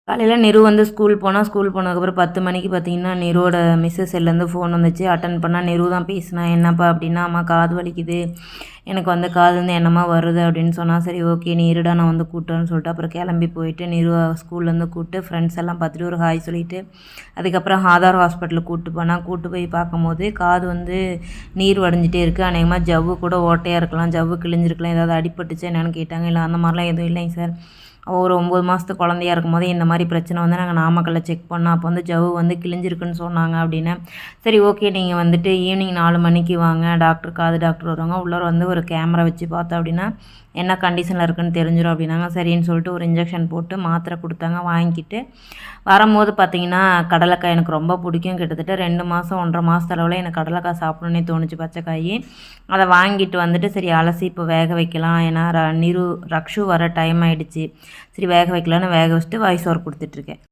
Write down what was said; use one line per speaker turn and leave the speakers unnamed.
காலையில் நிரு வந்து ஸ்கூல் போனால், ஸ்கூல் போனதுக்கப்புறம் 10 மணிக்கு பார்த்தீங்கன்னா, நிருவோட மிஸ்ஸஸ் செல்லேருந்து ஃபோன் வந்துச்சு. அட்டன் பண்ணால் நிரு தான் பேசினா. "என்னப்பா?" அப்படின்னா, "அம்மா காது வலிக்குது. எனக்கு வந்து காதுலேருந்து என்னம்மா வருது?" அப்படின்னு சொன்னா. சரி ஓகே நீ இருடா நான் வந்து கூட்டுறேன்னு சொல்லிட்டு அப்புறம் கிளம்பி போயிட்டு நிருவை ஸ்கூல்லேருந்து கூப்பிட்டு ஃப்ரெண்ட்ஸ் எல்லாம் பார்த்துட்டு ஒரு ஹாய் சொல்லிவிட்டு அதுக்கப்புறம் ஆதார் ஹாஸ்பிட்டலுக்கு கூப்பிட்டு போனால் கூப்பிட்டு போய் பார்க்கும்போது காது வந்து நீர் வடிஞ்சிட்டே இருக்குது. அநேகமாக ஜவ்வு கூட ஓட்டையாக இருக்கலாம், ஜவ்வு கிழிஞ்சிருக்கலாம், ஏதாவது அடிபட்டுச்சு என்னென்னு கேட்டாங்க. இல்லை அந்த மாதிரிலாம் எதுவும் இல்லைங்க சார். ஒரு 9 மாதத்து குழந்தையா இருக்கும்போது இந்த மாதிரி பிரச்சனை வந்து நாங்கள் நாமக்கல்லில் செக் பண்ணோம். அப்போ வந்து ஜவ்வு வந்து கிழிஞ்சிருக்குன்னு சொன்னாங்க அப்படின்னு. சரி ஓகே நீங்கள் வந்துட்டு ஈவினிங் 4 மணிக்கு வாங்க, காது டாக்டர் வருவாங்க. உள்ளார வந்து ஒரு கேமரா வச்சு பார்த்தோம் அப்படின்னா என்ன கண்டிஷனில் இருக்குன்னு தெரிஞ்சிடும் அப்படின்னாங்க. சரின்னு சொல்லிட்டு ஒரு இன்ஜெக்ஷன் போட்டு மாத்திரை கொடுத்தாங்க. வாங்கிக்கிட்டு வரும்போது பார்த்தீங்கன்னா கடலைக்காய் எனக்கு ரொம்ப பிடிக்கும். கிட்டத்தட்ட 2 மாதம் 1.5 மாதத்து அளவில் எனக்கு கடலைக்காய் சாப்பிடணுன்னே தோணுச்சு, பச்சைக்காய். அதை வாங்கிட்டு வந்துட்டு சரி அலசி இப்போ வேக வைக்கலாம். ஏன்னா ரக்ஷு வர டைம் ஆகிடுச்சு. சரி வேக வைக்கலான்னு வேக வச்சுட்டு வாய்ஸ் ஓவர் கொடுத்துட்ருக்கேன்.